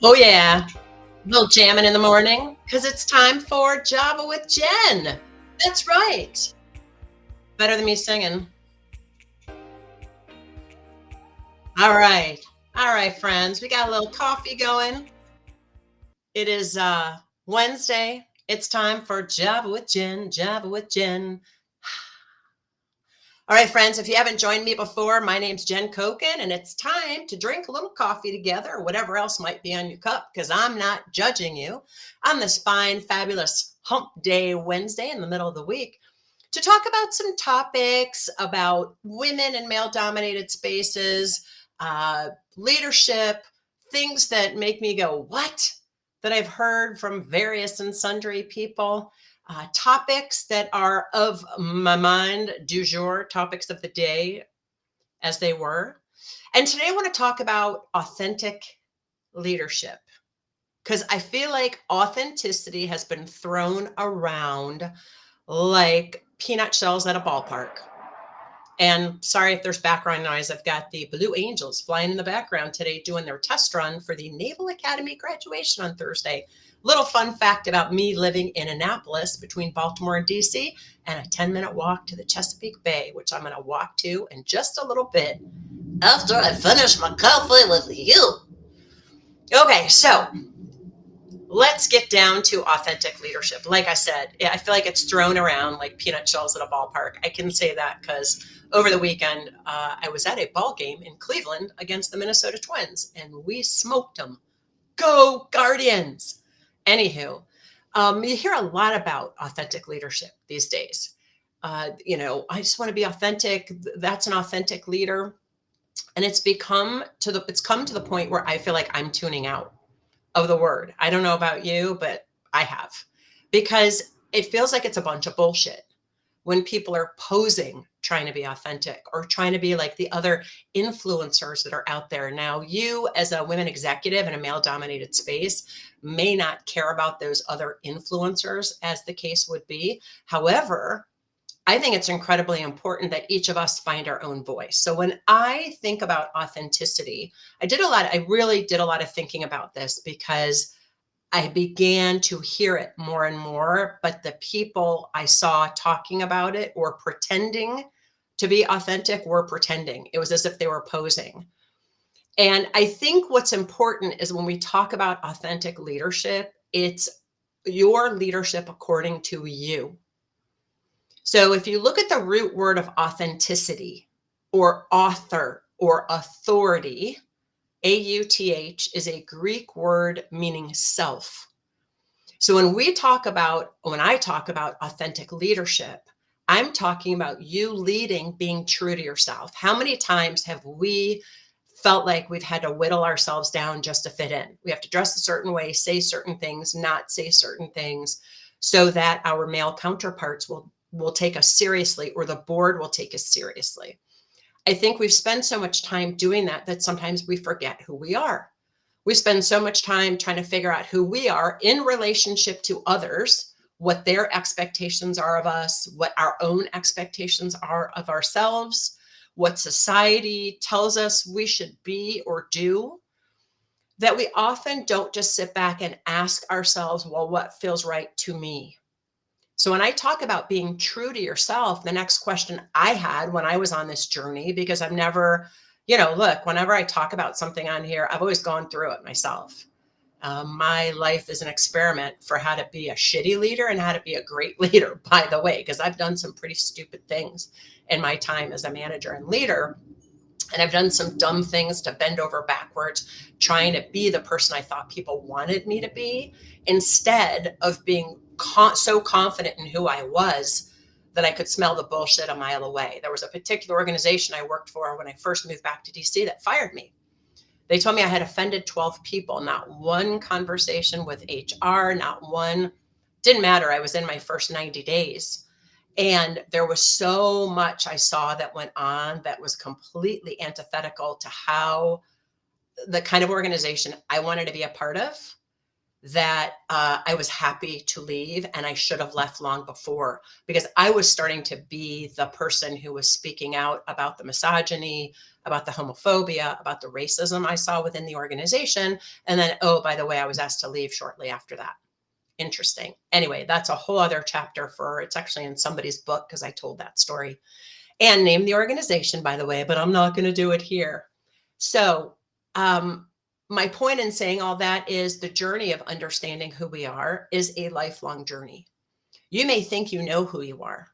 Oh, yeah. Little jamming in the morning because it's time for Java with Jen. That's right. Better than me singing. All right. All right, friends. We got a little coffee going. It is Wednesday. It's time for Java with Jen. Java with Jen. All right, friends, if you haven't joined me before, my name's Jen Coken, and it's time to drink a little coffee together or whatever else might be on your cup because I'm not judging you on this fine, fabulous hump day Wednesday in the middle of the week to talk about some topics about women in male dominated spaces, leadership, things that make me go, what? That I've heard from various and sundry people, topics that are of my mind du jour, topics of the day as they were. And today I want to talk about authentic leadership because I feel like authenticity has been thrown around like peanut shells at a ballpark. And sorry if there's background noise. I've got the Blue Angels flying in the background today doing their test run for the Naval Academy graduation on Thursday. Little fun fact about me living in Annapolis between Baltimore and DC, and a 10-minute walk to the Chesapeake Bay, which I'm going to walk to in just a little bit after I finish my coffee with you. Okay, so let's get down to authentic leadership. Like I said, I feel like it's thrown around like peanut shells at a ballpark. I can say that because over the weekend, I was at a ball game in Cleveland against the Minnesota Twins, and we smoked them. Go Guardians! Anywho, you hear a lot about authentic leadership these days. I just want to be authentic. That's an authentic leader, and it's come to the point where I feel like I'm tuning out of the word. I don't know about you, but I have. Because it feels like it's a bunch of bullshit when people are posing trying to be authentic or trying to be like the other influencers that are out there. Now, you as a women executive in a male dominated space may not care about those other influencers as the case would be. However, I think it's incredibly important that each of us find our own voice. So when I think about authenticity, I really did a lot of thinking about this because I began to hear it more and more, but the people I saw talking about it or pretending to be authentic were pretending. It was as if they were posing. And I think what's important is when we talk about authentic leadership, it's your leadership according to you. So if you look at the root word of authenticity or author or authority, AUTH is a Greek word meaning self. So when I talk about authentic leadership, I'm talking about you leading, being true to yourself. How many times have we felt like we've had to whittle ourselves down just to fit in? We have to dress a certain way, say certain things, not say certain things, so that our male counterparts will take us seriously or the board will take us seriously. I think we've spent so much time doing that that sometimes we forget who we are. We spend so much time trying to figure out who we are in relationship to others, what their expectations are of us, what our own expectations are of ourselves, what society tells us we should be or do, that we often don't just sit back and ask ourselves, well, what feels right to me? So when I talk about being true to yourself, the next question I had when I was on this journey, because I've never, look, whenever I talk about something on here, I've always gone through it myself. My life is an experiment for how to be a shitty leader and how to be a great leader, by the way, because I've done some pretty stupid things in my time as a manager and leader. And I've done some dumb things to bend over backwards, trying to be the person I thought people wanted me to be, instead of being so confident in who I was that I could smell the bullshit a mile away. There was a particular organization I worked for when I first moved back to DC that fired me. They told me I had offended 12 people, not one conversation with HR, not one. Didn't matter. I was in my first 90 days. And there was so much I saw that went on that was completely antithetical to how the kind of organization I wanted to be a part of. that I was happy to leave, and I should have left long before, because I was starting to be the person who was speaking out about the misogyny, about the homophobia, about the racism I saw within the organization. And then, oh, by the way, I was asked to leave shortly after that. Interesting. Anyway, that's a whole other chapter for, it's actually in somebody's book because I told that story and name the organization, by the way, but I'm not going to do it here. So, um, my point in saying all that is the journey of understanding who we are is a lifelong journey. You may think you know who you are,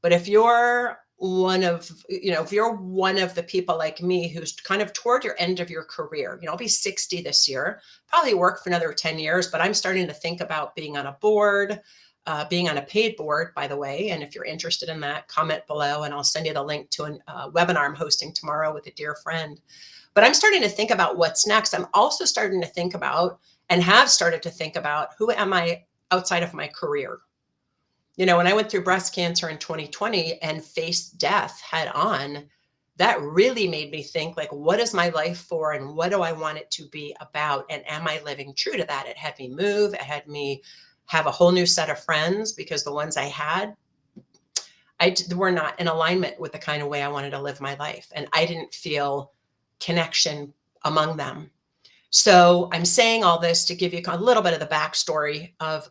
but if you're one of the people like me who's kind of toward your end of your career, I'll be 60 this year, probably work for another 10 years, but I'm starting to think about being on a board, being on a paid board, by the way. And if you're interested in that, comment below and I'll send you the link to a webinar I'm hosting tomorrow with a dear friend. But I'm starting to think about what's next. I'm also starting to think about and have started to think about who am I outside of my career? When I went through breast cancer in 2020 and faced death head on, that really made me think, like, what is my life for and what do I want it to be about? And am I living true to that? It had me move, it had me have a whole new set of friends because the ones I had, were not in alignment with the kind of way I wanted to live my life. And I didn't feel connection among them. So I'm saying all this to give you a little bit of the backstory of,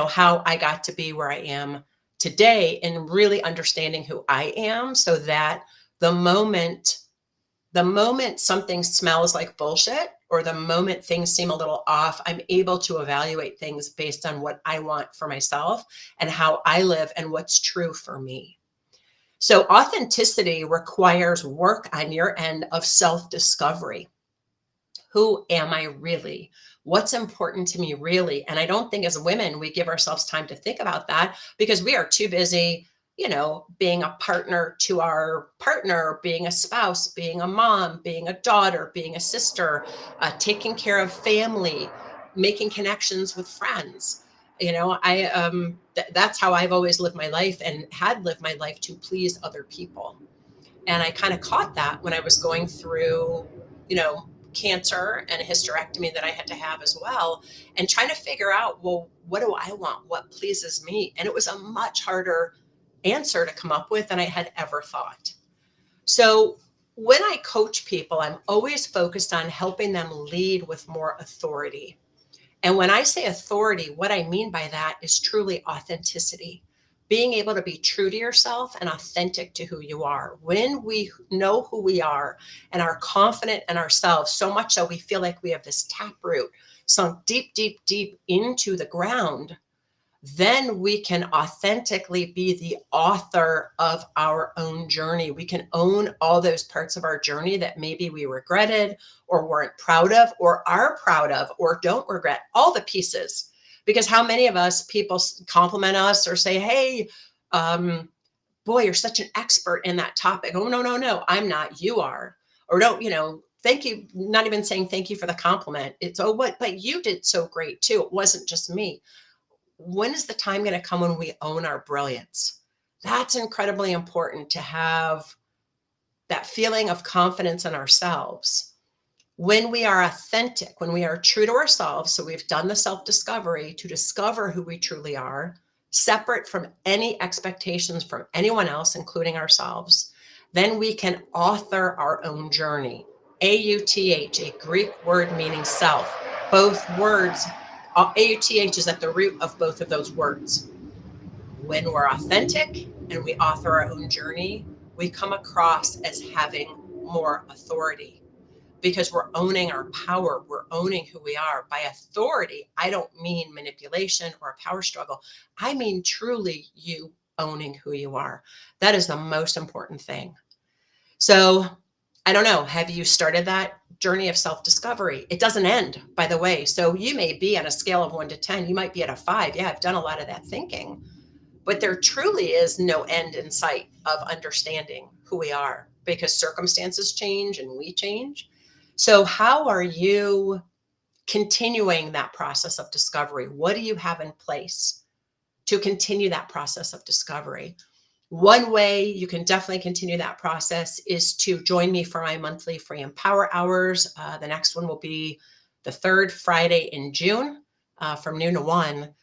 how I got to be where I am today and really understanding who I am, so that the moment, something smells like bullshit or the moment things seem a little off, I'm able to evaluate things based on what I want for myself and how I live and what's true for me. So authenticity requires work on your end of self-discovery. Who am I really? What's important to me really? And I don't think as women, we give ourselves time to think about that because we are too busy, being a partner to our partner, being a spouse, being a mom, being a daughter, being a sister, taking care of family, making connections with friends. That's how I've always lived my life and had lived my life, to please other people. And I kind of caught that when I was going through, cancer and a hysterectomy that I had to have as well, and trying to figure out, well, what do I want? What pleases me? And it was a much harder answer to come up with than I had ever thought. So when I coach people, I'm always focused on helping them lead with more authority. And when I say authority, what I mean by that is truly authenticity, being able to be true to yourself and authentic to who you are. When we know who we are and are confident in ourselves, so much so we feel like we have this taproot sunk deep, deep, deep into the ground, then we can authentically be the author of our own journey. We can own all those parts of our journey that maybe we regretted or weren't proud of or are proud of or don't regret, all the pieces. Because how many of us, people compliment us or say, hey, boy, you're such an expert in that topic. Oh, no, no, no, I'm not. You are. Or don't, thank you. Not even saying thank you for the compliment. It's, oh, what, but you did so great too. It wasn't just me. When is the time going to come when we own our brilliance? That's incredibly important, to have that feeling of confidence in ourselves. When we are authentic, when we are true to ourselves, so we've done the self-discovery to discover who we truly are, separate from any expectations from anyone else, including ourselves, then we can author our own journey. AUTH, a Greek word meaning self. Both words, AUTH is at the root of both of those words. When we're authentic and we author our own journey, we come across as having more authority because we're owning our power. We're owning who we are. By authority, I don't mean manipulation or a power struggle. I mean truly you owning who you are. That is the most important thing. So I don't know, have you started that journey of self-discovery? It doesn't end, by the way. So you may be on a scale of 1 to 10. You might be at a 5. Yeah, I've done a lot of that thinking. But there truly is no end in sight of understanding who we are, because circumstances change and we change. So how are you continuing that process of discovery? What do you have in place to continue that process of discovery? One way you can definitely continue that process is to join me for my monthly free Empower Hours. The next one will be the third Friday in June from noon to 1.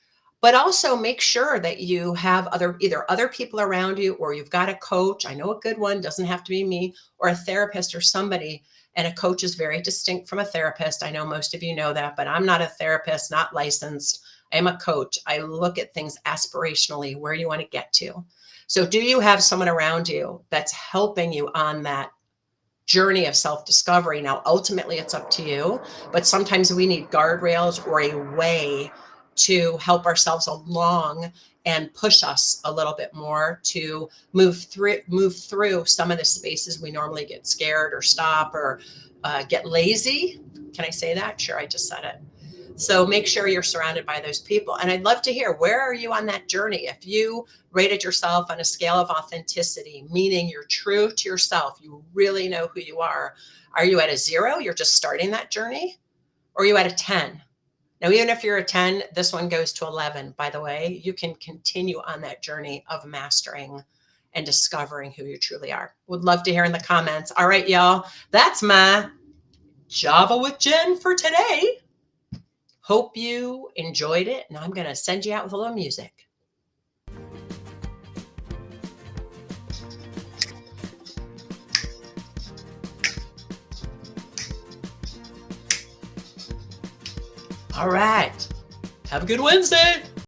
But also make sure that you have either other people around you, or you've got a coach. I know a good one, doesn't have to be me, or a therapist or somebody. And a coach is very distinct from a therapist. I know most of you know that, but I'm not a therapist, not licensed. I am a coach. I look at things aspirationally. Where do you want to get to? So do you have someone around you that's helping you on that journey of self-discovery? Now, ultimately, it's up to you, but sometimes we need guardrails or a way to help ourselves along and push us a little bit more to move through some of the spaces we normally get scared or stop or get lazy. Can I say that? Sure, I just said it. So make sure you're surrounded by those people. And I'd love to hear, where are you on that journey? If you rated yourself on a scale of authenticity, meaning you're true to yourself, you really know who you are you at a 0? You're just starting that journey? Or are you at a 10? Now, even if you're a 10, this one goes to 11, by the way. You can continue on that journey of mastering and discovering who you truly are. Would love to hear in the comments. All right, y'all, that's my Java with Jen for today. Hope you enjoyed it, and I'm going to send you out with a little music. All right. Have a good Wednesday.